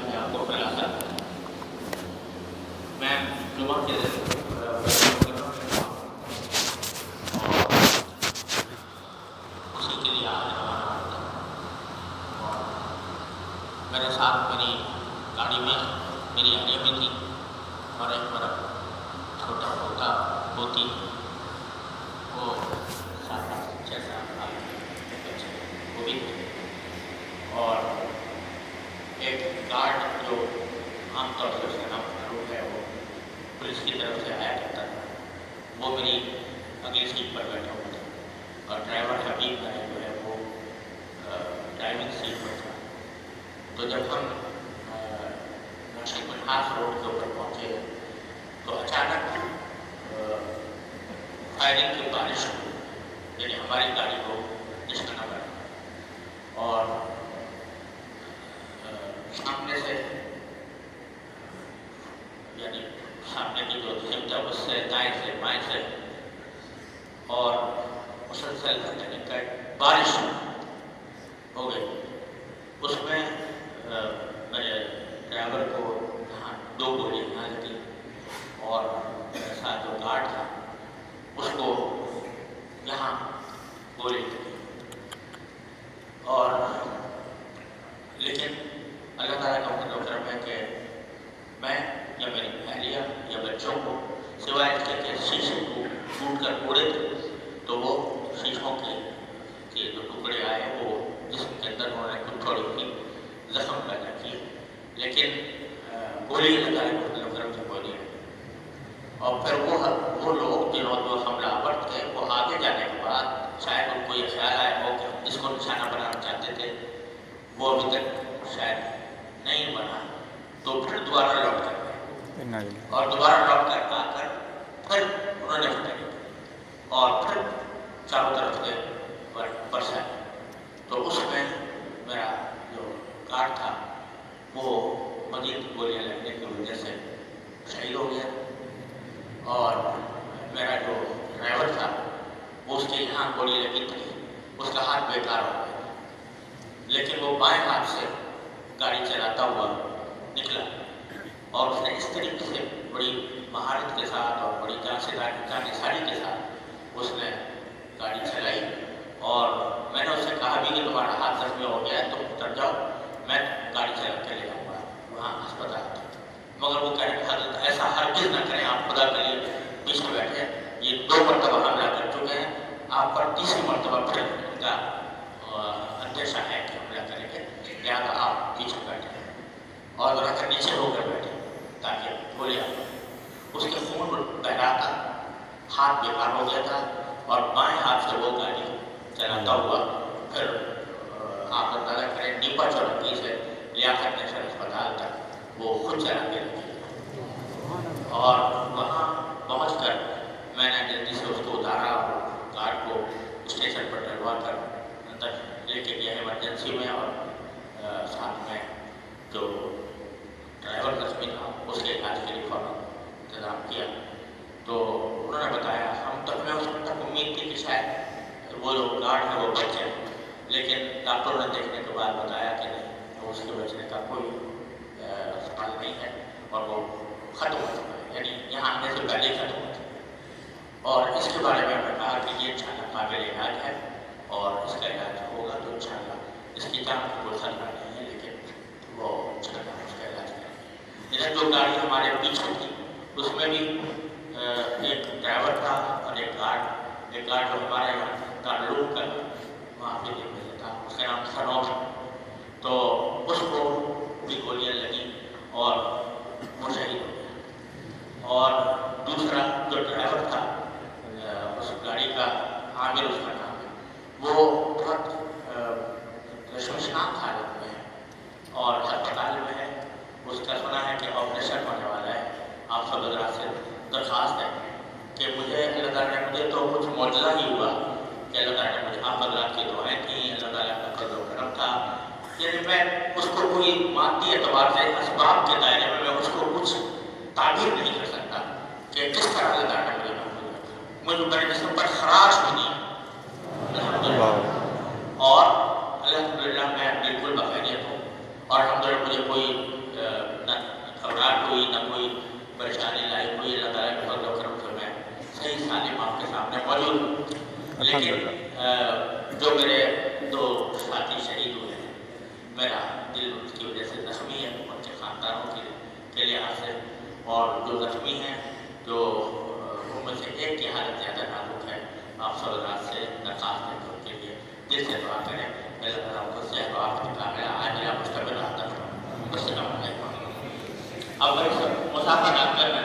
میں آپ کو خلاصہ میں جمعہ کے دن اسی کے لیے آج روانہ ہوتا اور میرے ساتھ میری گاڑی میں میری اہلیہ بھی تھی اور ایک میرا چھوٹا پوتی وہ 7-6 سال کا بچے وہ بھی تھے اور ایک گارڈ جو عام طور سے اس کا نام معروف ہے وہ پولیس کی طرف سے آیا کرتا تھا وہ میری اگلی سیٹ پر بیٹھا ہوا تھا اور ڈرائیور حبیب جو ہے وہ ڈرائیونگ سیٹ پر تھا. تو جب ہم ناشک منہاس روڈ کے اوپر پہنچے تو اچانک فائرنگ کی بارش ہوئی یعنی ہماری گاڑی کو نشانہ بنا اور سامنے سے یعنی سامنے کی جو سمت ہے اس سے دائیں سے بائیں سے اور مسلسل یعنی بارش ہو گئی. اس میں میرے ڈرائیور کو 2 گولیاں یہاں لگی اور میرے ساتھ جو گارڈ تھا اس کو یہاں گولی لگی اور لیکن اللہ تعالیٰ کا کرم ہے کہ میں یا میری اہلیہ یا بچوں کو سوائے اس کے شیشے کو ٹوٹ کر اڑے تھے تو وہ شیشوں کے جو ٹکڑے آئے وہ جسم کے اندر انہوں نے کچھ تھوڑی سی زخم پیدا کیے لیکن گولی اللہ تعالیٰ کے کرم سے گولی لگی. اور پھر وہ لوگ جنہوں جو حملہ آور تھے وہ آگے جانے کے بعد شاید ان کو یہ خیال آیا ہو کہ جس کو نشانہ بنانا چاہتے تھے وہ ابھی تک شاید نہیں بنا تو پھر دوبارہ لوٹ کر گئے اور دوبارہ لوٹ کر آ کر پھر انہوں نے فتح کی اور پھر چاروں طرف سے برسائے. تو اس میں میرا جو کارڈ تھا وہ مزید گولیاں لگنے کی وجہ سے شہید ہو گیا اور میرا جو ڈرائیور تھا وہ اس کے یہاں گولی لگی تھی اس کا ہاتھ بیکار ہو گیا لیکن وہ بائیں ہاتھ سے گاڑی چلاتا ہوا نکلا اور اس نے اس طریقے سے بڑی مہارت کے ساتھ اور بڑی جانساری کے ساتھ اس نے گاڑی چلائی اور میں نے اس سے کہا بھی کہ تمہارا ہاتھ زخمی ہو گیا ہے تم اتر جاؤ میں گاڑی چلا کے لے جاؤں گا وہاں ہسپتال تک. مگر وہ کہہ رہے حضرت ایسا ہرگز نہ کریں آپ خدا کے لیے پیچھے بیٹھے یہ 2 مرتبہ حملہ کر چکے ہیں آپ پر 3ری مرتبہ پھر ان کا اندیشہ ہے کہ حملہ کریں گے لہٰذا آپ پیچھے بیٹھے اور ذرا کر نیچے ہو کر بیٹھے تاکہ گولی آپ اس کے خون بہ رہا تھا ہاتھ بیکار ہو گیا تھا اور بائیں ہاتھ سے وہ گاڑی چلاتا ہوا پھر آپ اندازہ کریں ڈیپا چوراکی سے لیاقت نیشنل ہسپتال تک وہ خود چلا کے رکھی اور وہاں پہنچ کر میں نے جلدی سے اس کو اتارا اور کار کو اسٹیشن پر ڈلوا کر اندر لے کے گیا ایمرجنسی میں اور ساتھ میں جو ڈرائیور زخمی تھا اس کے علاج کے لیے فوراً انتظام کیا. تو انہوں نے بتایا ہم تک میں اس وقت تک امید تھی کہ شاید وہ جو گارڈ ہے وہ بچ جائے لیکن ڈاکٹروں نے دیکھنے کے بعد بتایا کہ نہیں اس کے بچنے کا کوئی سوال نہیں ہے اور وہ ختم ہو چکا ہے یعنی یہاں آنے سے پہلے ہی ختم ہو چکا ہے. اور اس کے بارے میں کہا کہ یہ انشاءاللہ قابل علاج ہے اور اس کا علاج ہوگا تو انشاءاللہ اس کی جان کو کوئی خطرہ نہیں ہے لیکن وہ انشاءاللہ اس کا علاج کریں گے. جو گاڑی ہمارے پیچھے تھی اس میں بھی ایک ڈرائیور تھا اور ایک گارڈ جو ہمارے یہاں تعلق کا وہاں پہ تھا اس کا نام سنوب تو اس کو بھی گولیاں لگی اور وہ شہید ہو گیا. اور دوسرا جو ڈرائیور تھا اس گاڑی کا عامر اس کا نام ہے وہ بہت شمشناک حالت میں ہے اور ہسپتال میں ہے. اس کا سنا ہے کہ آپریشن ہونے والا ہے. آپ سب حضرات سے درخواست ہے کہ مجھے اللہ تعالیٰ نے مجھے تو کچھ معجزہ ہی ہوا کہ اللہ تعالیٰ نے مجھے آپ حضرات کی دعائیں تھیں اللہ تعالیٰ کا فضل و کرم تھا یعنی میں اس کو کوئی مادی اعتبار سے اسباب کے دائرے میں اس کو کچھ تعبیر نہیں کر سکتا کہ کس طرح اللہ تعالیٰ نے مجھے محفوظ رکھا. مجھے میرے جسم پر خراش بھی نہیں الحمدللہ اور الحمدللہ میں بالکل بخیریت ہوں اور الحمدللہ مجھے کوئی تعلیم آپ کے سامنے موجود ہے، لیکن جو میرے دو ساتھی شہید ہوئے ہیں، میرا دل ان کی وجہ سے زخمی ہے، ان کے خاندانوں کے لحاظ سے، اور جو زخمی ہیں جو ان میں سے ایک کی حالت زیادہ نازک ہے، آپ سب حضرات سے درخواست ہے کہ ان کے لیے دل سے دعا کریں، اللہ تعالیٰ ان کو صحت و عافیت کا عاجلہ مستقبل عطا فرمائے۔ السلام علیکم۔ اب مسافر نہ کرنا